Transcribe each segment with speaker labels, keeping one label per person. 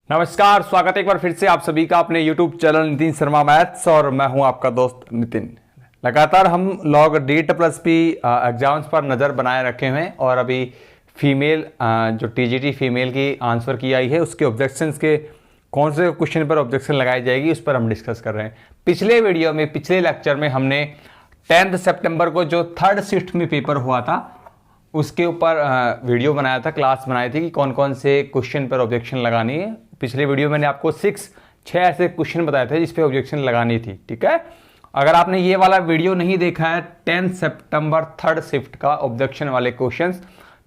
Speaker 1: नमस्कार, स्वागत है एक बार फिर से आप सभी का अपने YouTube channel Nitin Sharma maths और मैं हूं आपका दोस्त नितिन। लगातार हम लोग DEET+P एग्जाम्स पर नज़र बनाए रखे हुए हैं और अभी फीमेल जो TGT फीमेल की आंसर की आई है उसके ऑब्जेक्शंस के कौन से क्वेश्चन पर ऑब्जेक्शन लगाई जाएगी उस पर हम डिस्कस कर रहे हैं। पिछले वीडियो में पिछले लेक्चर में हमने 10 सितंबर को जो थर्ड शिफ्ट में पेपर हुआ था उसके ऊपर वीडियो बनाया था, क्लास बनाई थी कि कौन कौन से क्वेश्चन पर ऑब्जेक्शन लगानी है। पिछले वीडियो में मैंने आपको 6 ऐसे क्वेश्चन बताए थे जिस पे ऑब्जेक्शन लगानी थी। ठीक है, अगर आपने ये वाला वीडियो नहीं देखा है 10 सितंबर थर्ड शिफ्ट का ऑब्जेक्शन वाले क्वेश्चंस,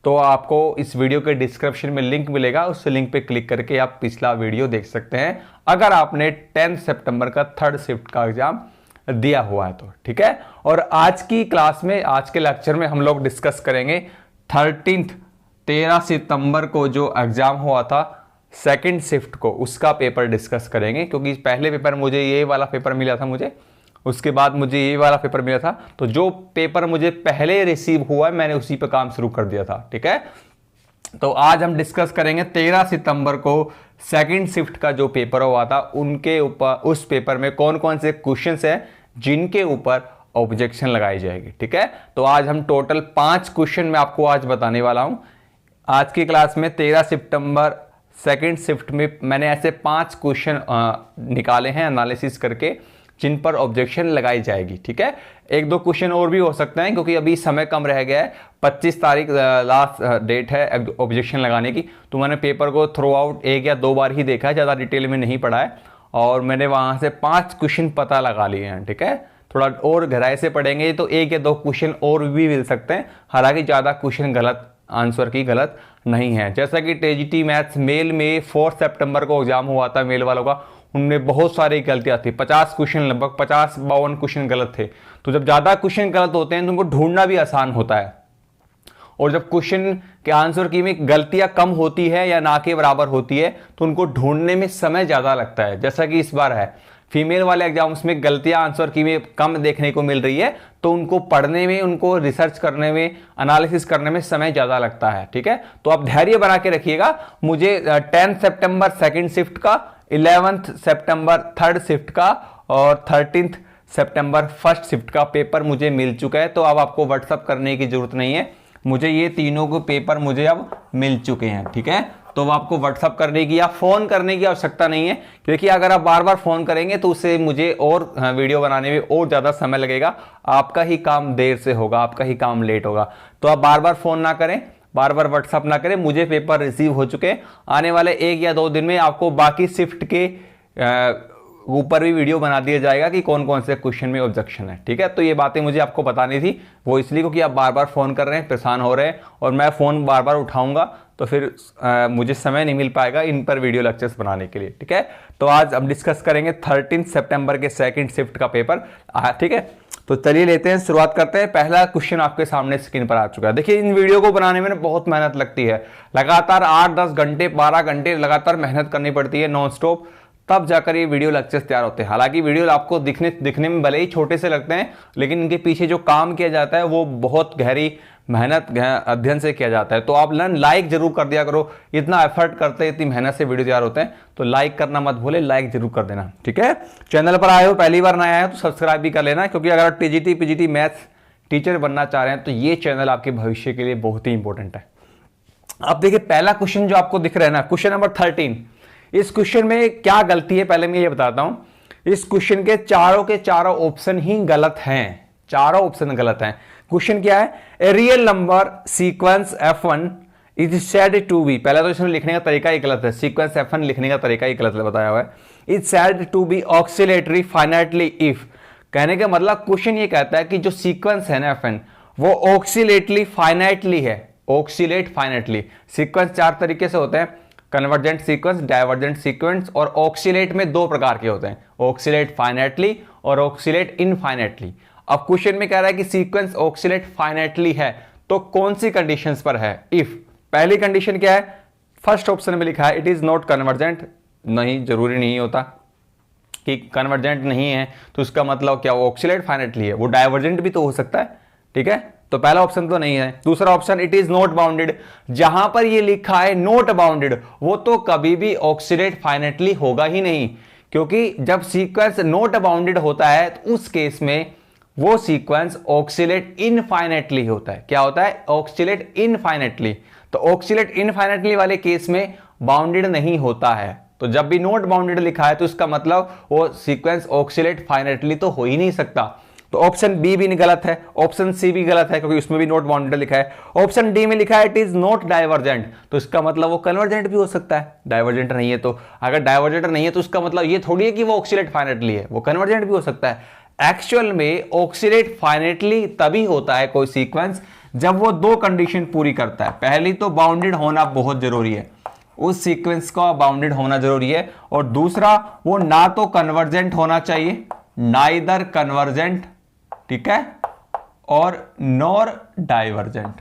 Speaker 1: तो आपको इस वीडियो के डिस्क्रिप्शन में लिंक मिलेगा, उस लिंक पे क्लिक करके आप पिछला वीडियो देख सकते हैं अगर आपने 10 सितंबर का थर्ड शिफ्ट का एग्जाम दिया हुआ है तो। ठीक है, और आज की क्लास में, आज के लेक्चर में हम लोग डिस्कस करेंगे 13 सितंबर को जो एग्जाम हुआ था सेकंड शिफ्ट को, उसका पेपर डिस्कस करेंगे। क्योंकि पहले पेपर मुझे ये वाला पेपर मिला था, उसके बाद मुझे ये वाला पेपर मिला था, तो जो पेपर मुझे पहले रिसीव हुआ मैंने उसी पे काम शुरू कर दिया था। ठीक है, तो आज हम डिस्कस करेंगे 13 सितंबर को सेकंड शिफ्ट का जो पेपर हुआ था उनके ऊपर, उस पेपर में कौन कौन से क्वेश्चंस हैं जिनके ऊपर ऑब्जेक्शन लगाई जाएगी। ठीक है, तो आज हम टोटल 5 क्वेश्चन मैं आपको आज बताने वाला हूं। आज की क्लास में 13 सितंबर सेकंड शिफ्ट में मैंने ऐसे 5 क्वेश्चन निकाले हैं एनालिसिस करके जिन पर ऑब्जेक्शन लगाई जाएगी। ठीक है, 1-2 क्वेश्चन और भी हो सकते हैं क्योंकि अभी समय कम रह गया है। 25 तारीख लास्ट डेट है ऑब्जेक्शन लगाने की। तो मैंने पेपर को थ्रू आउट 1 या 2 बार ही देखा है, ज़्यादा डिटेल में नहीं पढ़ा है, और मैंने वहाँ से 5 क्वेश्चन पता लगा लिए हैं। ठीक है, थोड़ा और गहराई से पढ़ेंगे तो 1 या 2 क्वेश्चन और भी मिल सकते हैं, हालांकि ज़्यादा क्वेश्चन गलत आंसर की गलत नहीं है। जैसा कि TGT मैथ्स मेल में 4 सितंबर को एग्जाम हुआ था मेल वालों का, उनमें बहुत सारी गलतियां थी। 50 क्वेश्चन, लगभग 50-52 क्वेश्चन गलत थे। तो जब ज़्यादा क्वेश्चन गलत होते हैं तो उनको ढूंढना भी आसान होता है, और जब क्वेश्चन के आंसर की में गलतियां कम होती है या ना के बराबर होती है तो उनको ढूंढने में समय ज़्यादा लगता है। जैसा कि इस बार है फीमेल वाले एग्जाम्स में गलतियां आंसर की में कम देखने को मिल रही है, तो उनको पढ़ने में, उनको रिसर्च करने में, एनालिसिस करने में समय ज़्यादा लगता है। ठीक है, तो आप धैर्य बना के रखिएगा। मुझे 10 सितंबर सेकंड शिफ्ट का, 11 सितंबर थर्ड शिफ्ट का और 13 सितंबर फर्स्ट शिफ्ट का पेपर मुझे मिल चुका है। तो अब आपको व्हाट्सअप करने की जरूरत नहीं है, मुझे ये तीनों को पेपर मुझे अब मिल चुके हैं। ठीक है, तो आपको व्हाट्सअप करने की या फोन करने की आवश्यकता नहीं है, क्योंकि अगर आप बार बार फोन करेंगे तो उससे मुझे और वीडियो बनाने में और ज्यादा समय लगेगा, आपका ही काम देर से होगा, आपका ही काम लेट होगा। तो आप बार बार फोन ना करें, बार बार व्हाट्सअप ना करें, मुझे पेपर रिसीव हो चुके हैं। आने वाले 1 या 2 दिन में आपको बाकी शिफ्ट के ऊपर भी वीडियो बना दिया जाएगा कि कौन कौन से क्वेश्चन में ऑब्जेक्शन है। ठीक है, तो ये बातें मुझे आपको बतानी थी, वो इसलिए क्योंकि आप बार बार फोन कर रहे हैं, परेशान हो रहे हैं, और मैं फोन बार बार उठाऊंगा तो फिर मुझे समय नहीं मिल पाएगा इन पर वीडियो लेक्चर्स बनाने के लिए। ठीक है, तो आज हम डिस्कस करेंगे 13 सितंबर के सेकंड शिफ्ट का पेपर। ठीक है, तो चलिए लेते हैं, शुरुआत करते हैं। पहला क्वेश्चन आपके सामने स्क्रीन पर आ चुका है। देखिए, इन वीडियो को बनाने में बहुत मेहनत लगती है, लगातार 8-10 घंटे, 12 घंटे लगातार मेहनत करनी पड़ती है नॉन स्टॉप, तब जाकर ये वीडियो लेक्चर्स तैयार होते हैं। हालांकि वीडियो आपको दिखने में भले ही छोटे से लगते हैं, लेकिन इनके पीछे जो काम किया जाता है वो बहुत गहरी मेहनत अध्ययन से किया जाता है। तो आप लाइक जरूर कर दिया करो, इतना एफर्ट करते हैं, इतनी मेहनत से वीडियो तैयार होते हैं, तो लाइक करना मत भूले, लाइक जरूर कर देना। ठीक है, चैनल पर आए हो, पहली बार नया है तो सब्सक्राइब भी कर लेना, क्योंकि अगर आप TGT PGT मैथ्स टीचर बनना चाह रहे हैं तो ये चैनल आपके भविष्य के लिए बहुत ही इंपॉर्टेंट है। अब देखिए, पहला क्वेश्चन जो आपको दिख रहा है ना, क्वेश्चन नंबर 13, इस क्वेश्चन में क्या गलती है पहले मैं ये बताता हूं। इस क्वेश्चन के चारों ऑप्शन ही गलत हैं, चारों ऑप्शन गलत हैं। क्वेश्चन क्या है, a real number sequence F1 is said to be, पहले तो इसमें लिखने का तरीका ही गलत है, सीक्वेंस F1 लिखने का तरीका ही गलत बताया हुआ है। Is said to be oscillatory finitely if, कहने का मतलब क्वेश्चन ये कहता है कि जो सीक्वेंस है ना F1 वो ऑक्सिलेटली फाइनाइटली है, ऑक्सिलेट फाइनाइटली। सीक्वेंस 4 तरीके से होते हैं, कन्वर्जेंट सीक्वेंस, डाइवर्जेंट सीक्वेंस, और ऑक्सिलेट में 2 प्रकार के होते हैं, ऑक्सिलेट फाइनाइटली और ऑक्सिलेट इनफाइनाइटली। अब क्वेश्चन में कह रहा है कि सीक्वेंस ऑक्सिलेट फाइनाइटली है, तो कौन सी कंडीशंस पर है? इफ पहली कंडीशन क्या है, फर्स्ट ऑप्शन में लिखा है इट इज नॉट कन्वर्जेंट, नहीं, जरूरी नहीं होता कि कन्वर्जेंट नहीं है तो उसका मतलब क्या वो ऑक्सिलेट फाइनाइटली है, वो डाइवर्जेंट भी तो हो सकता है। ठीक है, तो पहला ऑप्शन तो नहीं है। दूसरा option it is not bounded, जहां पर ये लिखा है नॉट बाउंडेड वो तो कभी भी ऑक्सीडेट फाइनाइटली होगा ही नहीं, क्योंकि जब सीक्वेंस नॉट बाउंडेड होता है तो उस केस में वो सीक्वेंस ऑक्सीलेट इनफाइनाइटली होता है। क्या होता है? Oxalate infinitely. तो ऑक्सीलेट इनफाइनाइटली वाले केस में बाउंडेड नहीं होता है। तो जब भी नॉट बाउंडेड लिखा है तो इसका मतलब वो सीक्वेंस ऑक्सीलेट फाइनाइटली तो हो ही नहीं सकता। तो ऑप्शन बी भी गलत है, ऑप्शन सी भी गलत है, क्योंकि उसमें भी नॉट बाउंडेड लिखा है। ऑप्शन डी में लिखा है इट इज नॉट डाइवर्जेंट, तो इसका मतलब वो कन्वर्जेंट भी हो सकता है। डाइवर्जेंट नहीं है तो, अगर डाइवर्जेंट नहीं है तो उसका मतलब ये थोड़ी है कि वो ऑक्सीलेट फाइनाइटली है, वो कन्वर्जेंट भी हो सकता है। एक्चुअल में ऑक्सीलेट फाइनाइटली तभी होता है कोई सीक्वेंस जब वो दो कंडीशन पूरी करता है। पहली तो बाउंडेड होना बहुत जरूरी है, उस सीक्वेंस का बाउंडेड होना जरूरी है, और दूसरा वो ना तो कन्वर्जेंट होना चाहिए, नाइदर कन्वर्जेंट, ठीक है, और नॉर डाइवर्जेंट,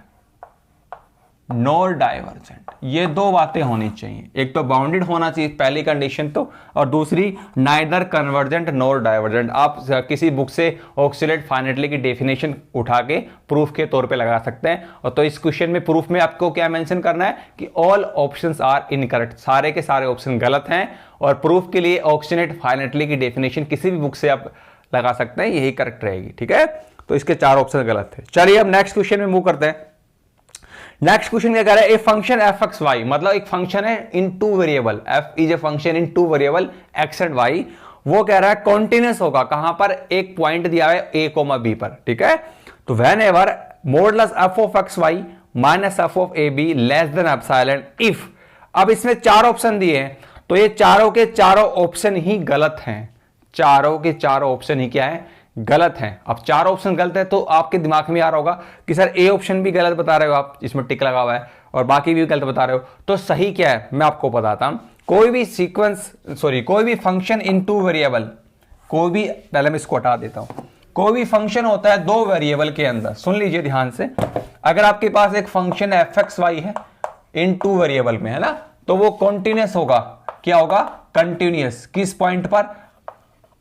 Speaker 1: नॉर डाइवर्जेंट। ये दो बातें होनी चाहिए, एक तो बाउंडेड होना चाहिए पहली कंडीशन तो, और दूसरी नाइदर कन्वर्जेंट नॉर डाइवर्जेंट। आप किसी बुक से ऑक्सीलेट फाइनाइटली की डेफिनेशन उठा के प्रूफ के तौर पे लगा सकते हैं। और तो इस क्वेश्चन में प्रूफ में आपको क्या मेंशन करना है कि ऑल ऑप्शंस आर इनकरेक्ट, सारे के सारे ऑप्शन गलत हैं, और प्रूफ के लिए ऑक्सीलेट फाइनाइटली की डेफिनेशन किसी भी बुक से आप लगा सकते हैं, यही करेक्ट रहेगी। ठीक है, तो इसके चार ऑप्शन गलत थे। चलिए अब नेक्स्ट क्वेश्चन में मूव करते हैं। नेक्स्ट क्वेश्चन क्या कह रहा है? A function F X Y, मतलब एक फंक्शन है in two variable, F is a function in two variable X and Y. वो कह रहा है कॉन्टिन्यूस होगा, कहां पर? एक पॉइंट दिया है ए कोमा बी पर, ठीक है। तो whenever modulus F of x Y minus F of A B less than epsilon if. अब इसमें चार ऑप्शन दिए हैं, तो ये चारों के चारों ऑप्शन ही गलत हैं, चारों के चारों ऑप्शन ही क्या है? गलत हैं। अब चार ऑप्शन गलत है तो आपके दिमाग में आ रहा होगा कि सर ए ऑप्शन भी गलत बता रहे हो आप, इसमें टिक लगा हुआ है, और बाकी भी गलत बता रहे हो, तो सही क्या है मैं आपको बताता हूं। कोई भी सीक्वेंस, कोई भी फंक्शन इन टू वेरिएबल, कोई भी, पहले मैं इसको हटा देता हूं, कोई भी फंक्शन होता है दो वेरिएबल के अंदर। सुन लीजिए ध्यान से, अगर आपके पास एक फंक्शन एफ एक्स वाई है इन टू वेरिएबल में, है ना, तो वो कॉन्टिन्यूस होगा। क्या होगा? कंटिन्यूस। किस पॉइंट पर?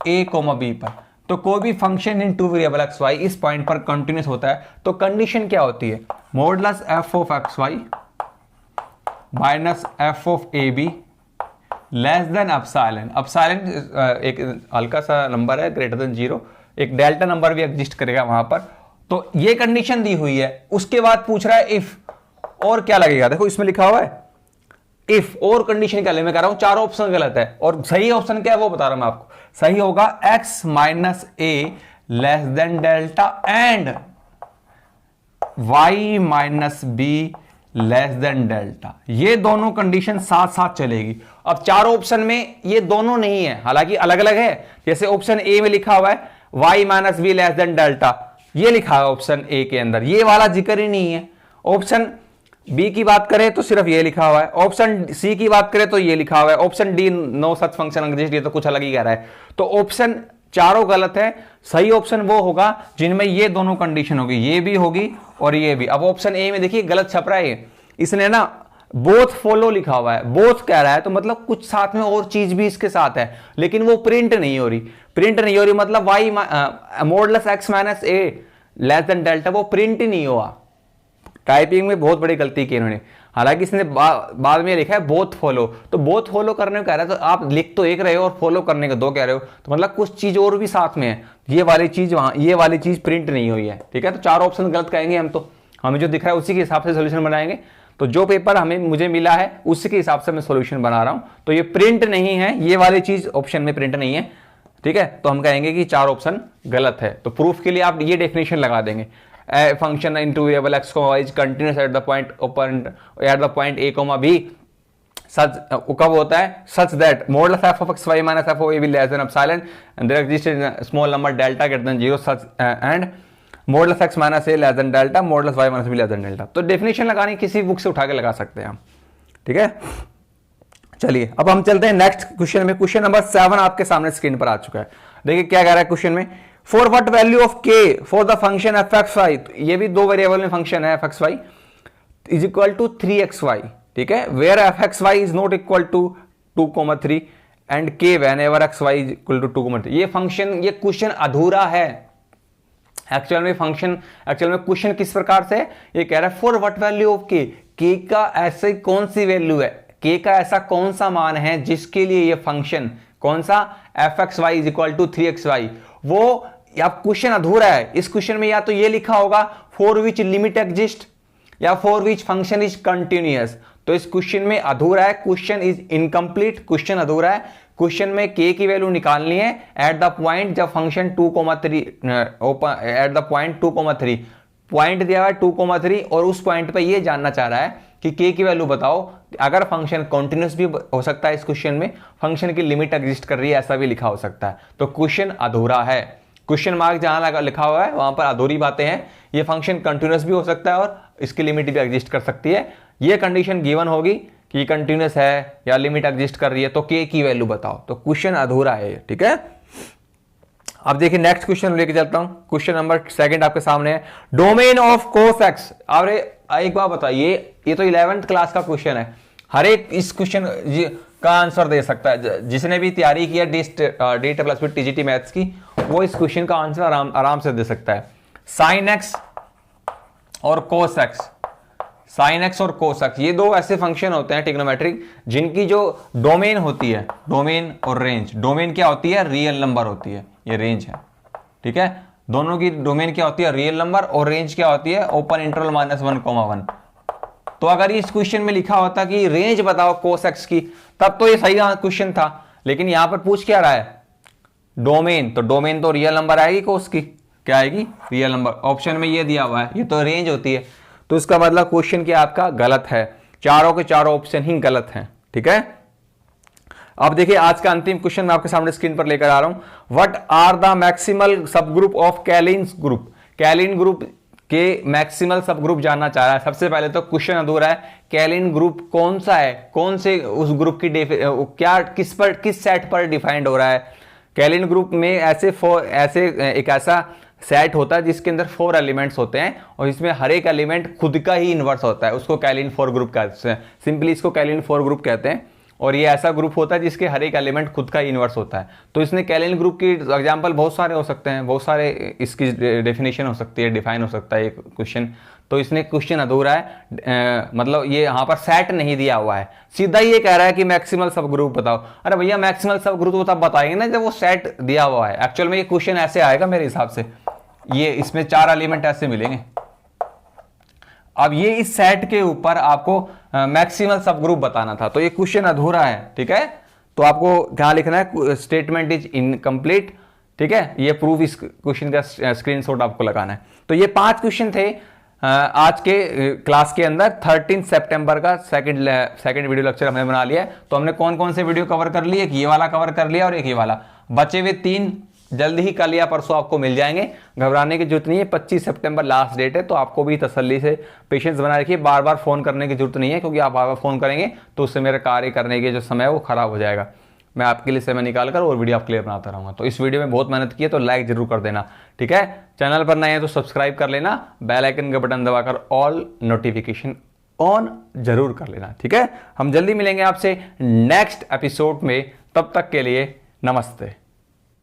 Speaker 1: ए कोमा बी पर। तो कोई भी function in two variable x y इस पॉइंट पर कंटिन्यूस होता है, तो कंडीशन क्या होती है? Modulus F of x Y minus F of A B less than epsilon. Epsilon एक हल्का सा नंबर है ग्रेटर देन 0, एक डेल्टा नंबर भी एग्जिस्ट करेगा वहां पर। तो ये कंडीशन दी हुई है, उसके बाद पूछ रहा है इफ, और क्या लगेगा? देखो इसमें लिखा हुआ है इफ, और कंडीशन क्या ले, मैं कह रहा हूं चारों ऑप्शन गलत है, और सही ऑप्शन क्या है वो बता रहा हूं मैं आपको। सही होगा x minus A less than delta and y minus B less than delta. ये दोनों कंडीशन साथ साथ चलेगी। अब चारों ऑप्शन में ये दोनों नहीं है, हालांकि अलग अलग है। जैसे ऑप्शन ए में लिखा हुआ है y minus B less than delta, ये लिखा है ऑप्शन ए के अंदर, ये वाला जिक्र ही नहीं है। ऑप्शन बी की बात करें तो सिर्फ ये लिखा हुआ है, ऑप्शन सी की बात करें तो ये लिखा हुआ है, option d no such function exist, ये तो कुछ अलग ही कह रहा है। तो ऑप्शन चारों गलत है। सही ऑप्शन वो होगा जिनमें ये दोनों कंडीशन होगी, ये भी होगी और ये भी। अब ऑप्शन ए में देखिए गलत छप रहा है, इसने ना बोथ फॉलो लिखा हुआ है, बोथ कह रहा है तो मतलब कुछ साथ में और चीज भी इसके साथ है, लेकिन वो प्रिंट नहीं हो रही। प्रिंट नहीं हो रही मतलब Y modulus X minus A less than delta, वो प्रिंट ही नहीं हुआ। टाइपिंग में बहुत बड़ी गलती की इन्होंने, हालांकि इसने बाद में लिखा है बोथ फॉलो, तो बोथ फॉलो करने को कह रहा है, तो आप लिख तो एक रहे हो और फॉलो करने को दो कह रहे हो, तो मतलब कुछ चीज और भी साथ में है। ये वाली चीज वहां, ये वाली चीज प्रिंट नहीं हुई है, ठीक है। तो चार ऑप्शन गलत कहेंगे हम, तो हमें जो दिख रहा है उसी के हिसाब से सोल्यूशन बनाएंगे। तो जो पेपर मुझे मिला है उसी के हिसाब से मैं सोल्यूशन बना रहा हूं। तो ये प्रिंट नहीं है, ये वाली चीज ऑप्शन में प्रिंट नहीं है, ठीक है। तो हम कहेंगे कि चार ऑप्शन गलत है। तो प्रूफ के लिए आप ये डेफिनेशन लगा देंगे, function in two variable x Y is continuous at the point open at the point A comma B, such कब होता है? Such that modulus F of x Y minus F of A B less than epsilon and there exist small number delta greater than 0 such and modulus X minus A less than delta modulus Y minus B less than delta. तो definition लगानी किसी book से उठा के लगा सकते हैं हम, ठीक है। चलिए अब हम चलते हैं नेक्स्ट क्वेश्चन में। क्वेश्चन नंबर 7 आपके सामने स्क्रीन पर आ चुका है। देखिए क्या कह रहा है क्वेश्चन में, for what value of K for the function F X Y, ये भी दो वेरिएबल में फंक्शन है F X Y is equal to 3xy, ठीक है, where F X Y is not equal to 2,3 and K whenever X Y is equal to 2,3। ये function, ये question अधूरा है, एक्चुअल में क्वेश्चन किस प्रकार से ये कह रहा है, फॉर व्हाट वैल्यू ऑफ के का ऐसी कौन सी वैल्यू है, के का ऐसा कौन सा मान है जिसके लिए ये फंक्शन कौन सा fxy is equal to 3xy, वो अब क्वेश्चन अधूरा है। इस क्वेश्चन में या तो ये लिखा होगा फॉर विच लिमिट एग्जिस्ट या for which function is continuous, तो इस क्वेश्चन में अधूरा है, क्वेश्चन इज इनकम्प्लीट, क्वेश्चन अधूरा है। क्वेश्चन में के की वैल्यू निकालनी है एट द पॉइंट जब function 2,3 open at the point 2,3 point दिया हुआ है 2,3 और उस पॉइंट पे ये जानना चाह रहा है कि के की वैल्यू बताओ। अगर फंक्शन कॉन्टिन्यूस भी हो सकता है, इस क्वेश्चन में फंक्शन की लिमिट एग्जिस्ट कर रही है ऐसा भी लिखा हो सकता है, तो क्वेश्चन अधूरा है। क्वेश्चन मार्क जहां लिखा हुआ है वहां पर अधूरी बातें हैं। ये फंक्शन कंटिन्यूस भी हो सकता है और इसकी लिमिट भी एग्जिस्ट कर सकती है। ये कंडीशन गिवन होगी कि कंटिन्यूस है या लिमिट एग्जिस्ट कर रही है, तो के की वैल्यू बताओ, तो क्वेश्चन अधूरा है। ठीक है, अब देखिए नेक्स्ट क्वेश्चन लेके चलता हूं। क्वेश्चन नंबर 2 आपके सामने है, डोमेन ऑफ कोस एक्स। अरे एक बात बताइए, ये तो 11th क्लास का क्वेश्चन है, हर एक इस क्वेश्चन का आंसर दे सकता है। जिसने भी तैयारी किया DET प्लस फिर TGT मैथ्स की, वो इस क्वेश्चन का आंसर आराम से दे सकता है। साइन एक्स और कोस एक्स, साइन एक्स और कोस एक्स, ये दो ऐसे फंक्शन होते हैं ट्रिग्नोमेट्रिक जिनकी जो डोमेन होती है, डोमेन और रेंज। डोमेन क्या होती है, रियल नंबर होती है, ये रेंज है। ठीक है, दोनों की डोमेन क्या होती है, रियल नंबर, और रेंज क्या होती है, ओपन इंटरवल -1,1। तो अगर इस क्वेश्चन में लिखा होता कि रेंज बताओ कोस एक्स की, तब तो ये सही क्वेश्चन था। लेकिन यहां पर पूछ क्या रहा है, डोमेन, तो डोमेन तो रियल नंबर आएगी, कोस की क्या आएगी, रियल नंबर। ऑप्शन में ये दिया हुआ है, ये तो रेंज होती है, तो इसका मतलब क्वेश्चन क्या आपका गलत है। चारों के चारों ऑप्शन ही गलत हैं। ठीक है, अब देखिए आज का अंतिम क्वेश्चन मैं आपके सामने स्क्रीन पर लेकर आ रहा हूं। व्हाट आर द मैक्सिमल सब group of Kaelin group. Kaelin group के मैक्सिमल सब ग्रुप जानना चाह रहा है। सबसे पहले तो क्वेश्चन अधूरा है, कैलिन ग्रुप कौन सा है, कौन से उस ग्रुप की क्या किस सेट पर डिफाइंड हो रहा है। कैलिन ग्रुप में ऐसे एक ऐसा सेट होता है जिसके अंदर 4 एलिमेंट्स होते हैं और इसमें हर एक एलिमेंट खुद का ही इनवर्स होता है, उसको कैलिन 4 ग्रुप कहते हैं। सिंपली इसको कैलिन 4 ग्रुप कहते हैं। और ये ऐसा ग्रुप होता है जिसके हर एक एलिमेंट खुद का इनवर्स होता है। तो इसने कैलिन ग्रुप की एग्जांपल बहुत सारे हो सकते हैं, बहुत सारे इसकी डेफिनेशन हो सकती है, डिफाइन हो सकता है ये क्वेश्चन। तो इसने क्वेश्चन अधूरा है, मतलब ये यहाँ पर सेट नहीं दिया हुआ है, सीधा ये कह रहा है कि मैक्सिमल सब ग्रुप बताओ। अरे भैया मैक्सिमल सब ग्रुप तो तब बताएंगे ना जब वो सेट दिया हुआ है। एक्चुअल में ये क्वेश्चन ऐसे आएगा मेरे हिसाब से, ये इसमें 4 एलिमेंट ऐसे मिलेंगे। अब ये इस सेट के ऊपर आपको मैक्सिमल सब ग्रुप बताना था, तो ये क्वेश्चन अधूरा है। ठीक है, तो आपको क्या लिखना है, स्टेटमेंट इज इनकम्प्लीट। ठीक है, ये प्रूफ इस क्वेश्चन का स्क्रीनशॉट आपको लगाना है। तो ये 5 क्वेश्चन थे आज के क्लास के अंदर। 13 सितंबर का सेकंड वीडियो लेक्चर हमने बना लिया है। तो हमने कौन कौन से वीडियो कवर कर लिए, एक ये वाला कवर कर लिया और एक ये वाला, बचे हुए 3 जल्द ही कल या परसों आपको मिल जाएंगे। घबराने की जरूरत नहीं है, 25 सितंबर लास्ट डेट है, तो आपको भी तसल्ली से पेशेंस बना रखिए। बार बार फोन करने की जरूरत नहीं है, क्योंकि आप बार बार फोन करेंगे तो उससे मेरा कार्य करने के जो समय है वो खराब हो जाएगा। मैं आपके लिए समय निकाल कर और वीडियो आपके लिए बनाता रहूंगा। तो इस वीडियो में बहुत मेहनत की है, तो लाइक जरूर कर देना। ठीक है, चैनल पर नए हैं तो सब्सक्राइब कर लेना, बेल आइकन का बटन दबाकर ऑल नोटिफिकेशन ऑन जरूर कर लेना। ठीक है, हम जल्दी मिलेंगे आपसे नेक्स्ट एपिसोड में, तब तक के लिए नमस्ते।